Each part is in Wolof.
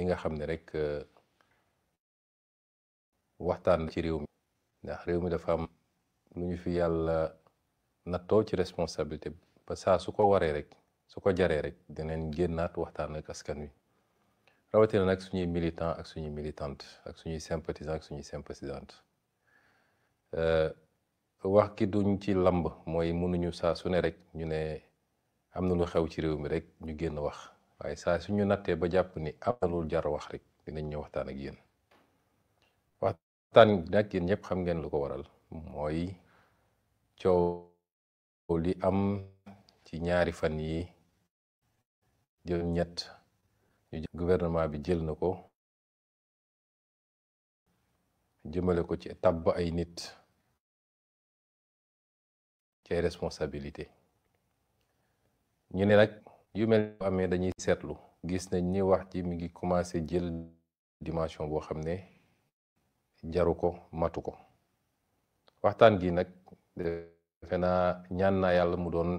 li nga xam ne rek waxtaan ci réew mi ndax réew mi dafa am lu ñu fi yàlla nattoo ci responsabilité ba saa su ko waree rek su ko jaree rek dinañ génnaat waxtaan ak askan wi rawatina nag suñuy militant ak suñuy militante ak suñuy sympathisant ak suñuy sympathisante wax ki duñ ci lamb mooy mënuñu saa su ne rek ñu ne am na lu xew ci réew mi rek ñu génn wax waaye saa suñu nattee ba jàpp ni am na lu jar wax rek dinañ ñëw waxtaan ak yéen waxtaan nag yéen ñëpp xam ngeen lu ko waral mooy coow li am ci ñaari fan yi jël ñett gouvernement bi jël na ko jëmale ko ci tabb ay nit ci ay responsabilité ñu ne nag yu mel amee dañuy seetlu gis nañ ni wax ji mi ngi commencé jël dimension boo xam ne jaru ko matu ko waxtaan gi nag defe naa ñaan naa yàlla mu doon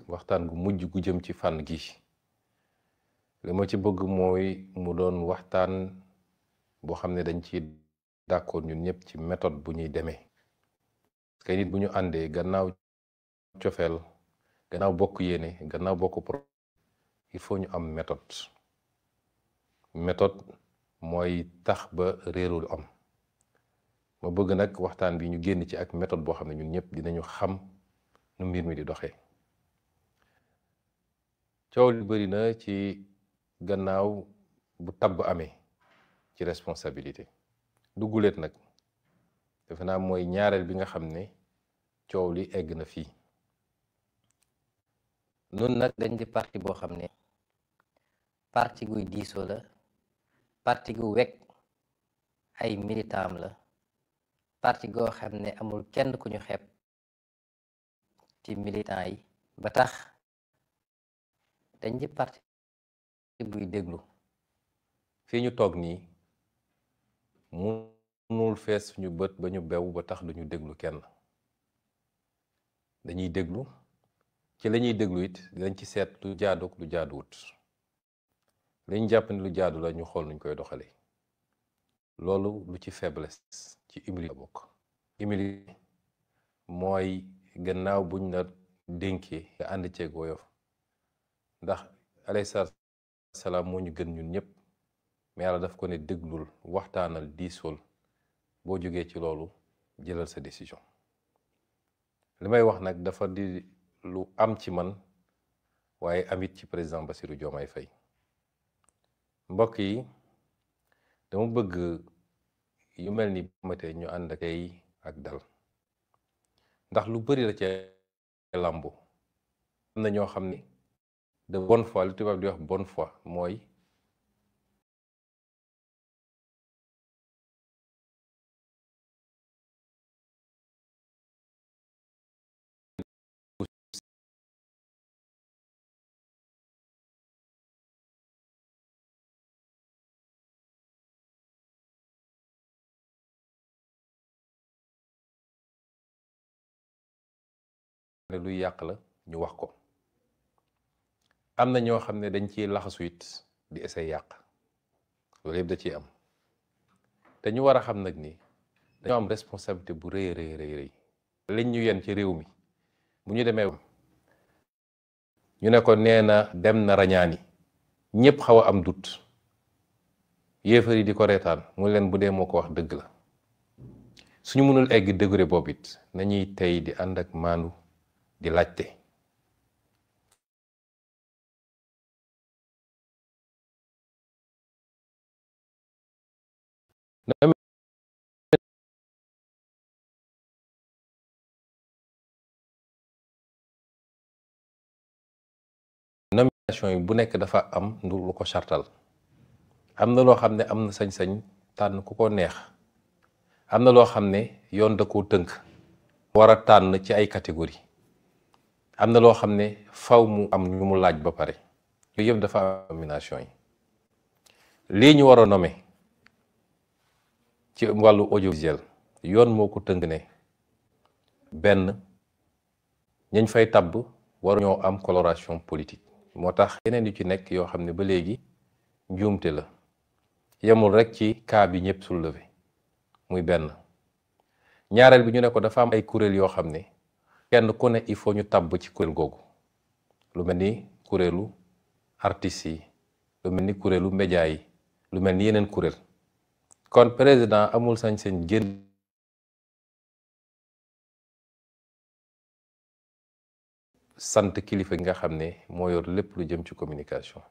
waxtaan gu mujj gu jëm ci fànn gi li ma ci bëgg mooy mu doon waxtaan boo xam ne dañ ci d'accord ñun ñëpp ci méthode bu ñuy demee parce que nit bu ñu àndee gannaaw cofeel gannaaw bokk yéene gannaaw bokk pro il faut ñu am méthode mooy tax ba réerul am ma bëgg nag waxtaan bi ñu génn ci ak méthode boo xam ne ñun ñëpp dinañu xam nu mbir mi di doxee coow li bëri na ci gannaaw bu tabb amee ci responsabilité dugguleet nag defe naa mooy ñaareel bi nga xam ne coow li egg na fii nun nag dañ di parti boo xam ne parti guy diisoo la parti gu wekk ay militant am la parti goo xam ne amul kenn ku ñu xeeb ci militant yi ba tax dañ di parti buy déglu fii ñu toog nii munul fees suñu bët ba ñu bew ba tax duñu déglu kenn dañuy déglu ci la ñuy déglu it dinañ ci seet lu jaadu lu jaaduwut li ñu jàpp ne lu jaadu la ñu xool nuñ koy doxalee loolu lu ci faiblesse ci humilité la bokk humilité mooy gannaaw buñ la dénkee nga ànd ceeg woyof ndax alayhi salaam moo ñu gën ñun ñëpp mais yàlla daf ko ne déglul waxtaanal diisool boo jógee ci loolu jëlal sa décision li may wax nag dafa di lu am ci man waaye amit ci président Bassirou Diomaye Faye mbokk yi dama bëgg yu mel ni matee ñu ànd ak dal ndax lu bari la ci làmbu am na ñoo xam ne de bonne foi li tubaab di wax bonne foi mooy luy yàq la ñu wax ko am na ñoo xam ne dañ ciy laxasu it di essayer yàq loolu yëpp da ciy am te ñu war a xam nag ni dañoo am responsabilité bu rëy rëy liñ ñu yen ci réew mi bu ñu demee ñu ne ko nee na dem na rañaani ñëpp xaw a am dut yéefar yi di ko reetaan mu leen bu dee moo ko wax dëgg la suñu mënul egg degré boobu it nañuy tey di ànd ak maandu di laajte nomination yi bu nekk dafa am lu ko chartal am na loo xam ne am na sañ-sañ tànn ku ko neex am na loo xam ne yoon da koo tënk war a tànn ci ay catégorie am na loo xam ne faw mu am ñu mu laaj ba pare yooyu yëpp dafa am nomination yi lii ñu war a nommer ci wàllu audiovisuel yoon moo ko tënk ne benn ñañ fay tabb waru ñoo am coloration politique moo tax yeneen yu ci nekk yoo xam ne ba léegi njuumte la yemul rek ci cas bi ñëpp soulevé muy benn. ñaareel bi ñu ne ko dafa am ay kuréel yoo xam ne kenn ku ne il faut ñu tabb ci kuréel googu lu mel ni kuréelu artistes yi lu mel ni kuréelu média yi lu mel ni yeneen kuréel kon président amul sañ-sañ génn sant kilifa gi nga xam ne moo yor lépp lu jëm ci communication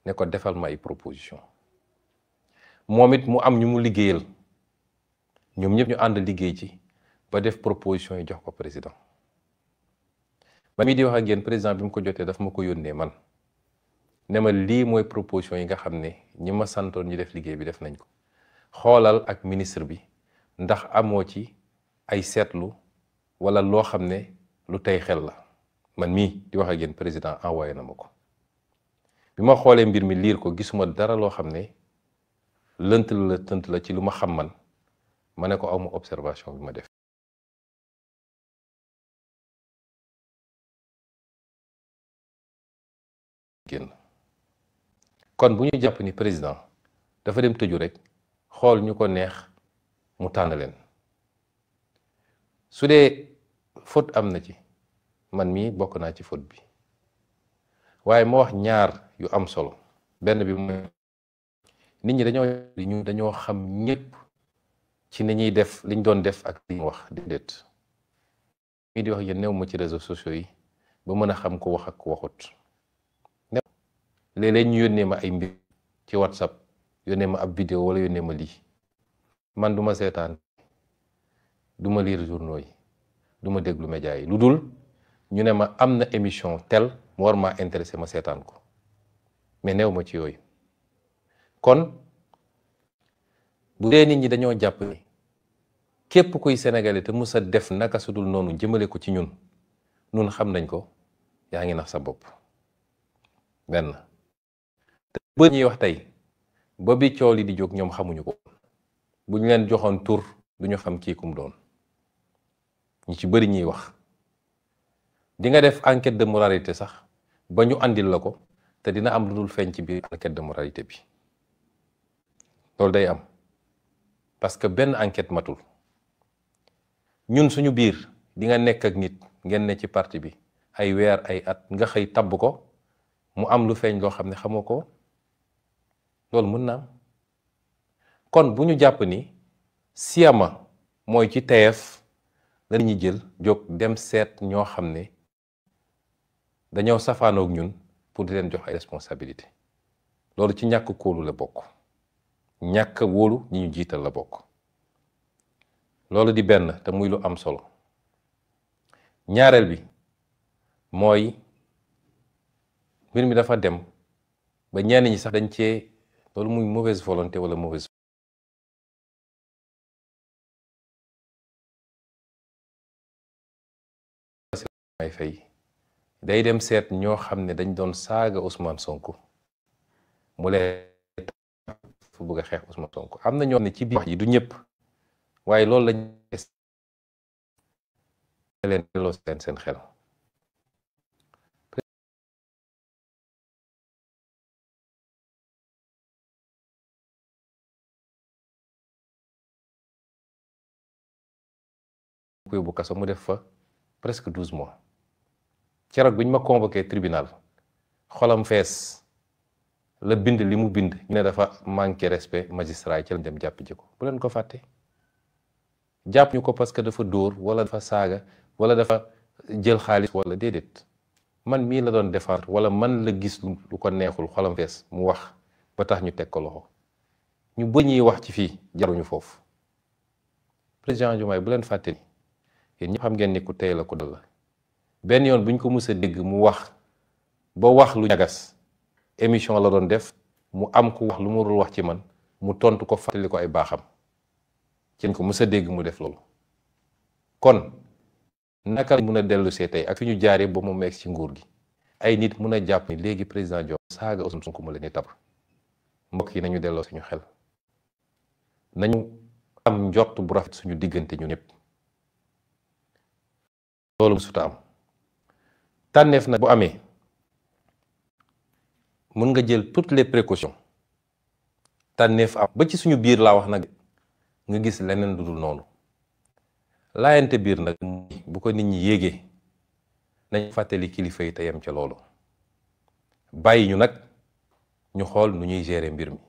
ne ko defal ma ay proposition moom it mu am ñu mu liggéeyal ñoom ñëpp ñu ànd liggéey ci ba def proposition yi jox ko président ba mi di wax ak yéen président bi mu ko jotee daf ma ko yónnee man ne ma lii mooy proposition yi nga xam ne ñi ma santoon ñu def liggéey bi def nañ ko xoolal ak ministre bi ndax amoo ci ay seetlu wala loo xam ne lu tey xel la man mii di wax ak yéen président envoyé na ma ko bi ma xoolee mbir mi liir ko gisuma dara loo xam ne lënt la tënt la ci lu ma xam man ma ne ko awma observation bi ma def génn kon bu ñu jàpp ni président dafa dem tëju rek xool ñu ko neex mu tànn leen su dee faute am na ci man mii bokk naa ci faute bi waaye ma wax ñaar yu am solo benn bi mooy nit ñi dañoo xam ñépp ci ni ñuy def liñ doon def ak li ñu wax déedéet mii di wax yéen néew ma ci réseaux sociaux yi ba mën a xam ko wax ak ko waxut léeg-léeg ñu yónnee ma ay mbir ci WhatsApp yónnee ma ab vidéo wala yónnee ma lii man du ma seetaan du ma lire journaux yi du ma déglu média yi lu dul ñu ne ma am na émission tel mu war maa intéressé ma seetaan ko mais néew ma ci yooyu kon bu dee nit ñi dañoo jàpp ni képp kuy sénégalais te mus a def naka su dul noonu jëmale ko ci ñun xam nañ ko yaa ngi nax sa bopp benn te bë ñuy wax tey ba bi coow li di jóg ñoom xamuñu ko bu ñu leen joxoon tur duñu xam kii kum doon ñi ci bëri ñuy wax di nga def enquête de moralité sax ba ñu andil la ko te dina am lu dul feeñ ci biir enquête de moralité bi loolu day am parce que benn enquête matul ñun suñu biir di nga nekk ak nit ngeen ne ci parti bi ay weer ay at nga xëy tabb ko mu am lu feeñ loo xam ne xamoo ko loolu mën na am kon bu ñu jàpp ni siyama mooy ci teef la ñuy jël jóg dem seet ñoo xam ne dañoo safaanoog ñun pour di leen jox ay responsabilité loolu ci ñàkk kóolu la bokk ñàkk wóolu ñi ñu jiital la bokk loolu di benn te muy lu am solo ñaareel bi mooy mbir mi dafa dem ba ñenn ñi sax dañ cee loolu muy mauvaise volonté wala mauvaise may fay day dem seet ñoo xam ne dañ doon saaga Ousmane Sonko mu leen fu bëgg a xeex Ousmane Sonko am na ñoo xam ne ci biir wax yi du ñëpp waaye loolu lañ leen delloo seen xel ko yóbbu kaso mu def fa presque 12 mois keroog bi ñu ma convoqué tribunal xolam fees la bind li mu bind ñu ne dafa manqué respect magistrat yi ci lañ dem jàpp ji ko bu leen ko fàtte jàpp ñu ko parce que dafa dóor wala dafa saaga wala dafa jël xaalis wala déedéet man mii la doon défendre wala man la gis lu ko neexul xolam fees mu wax ba tax ñu teg ko loxo ñu bëri ñuy wax ci fii jaruñu foofu président Diomaye bu leen fàtte ni yéen ñëpp xam ngeen ni ku tey la ko dal la benn yoon bu ñu ko mës a dégg mu wax ba wax lu ñagas émission la doon def mu am ku wax lu mu dul wax ci man mu tontu ko fàttali ko ay baaxam ci ko mës a dégg mu def loolu kon naka la mun a dellu see tey ak fi ñu jaaree ba mu meeg ci nguur gi ay nit mun a jàpp ni léegi président Diomaye saaga Ousmane Sonko mu leen di tab mbokk yi nañu delloo suñu xel nañu am njort bu rafet suñu diggante ñu ñëpp loolu musuta am tànneef nag bu amee mën nga jël toutes les précautions tànneef am ba ci suñu biir laa wax nag nga gis leneen lu dul noonu. laayante biir nag bu ko nit ñi yéegee nañ fàttali kilifa yi te yem ca loolu bàyyi ñu nag ñu xool nu ñuy gérer mbir mi.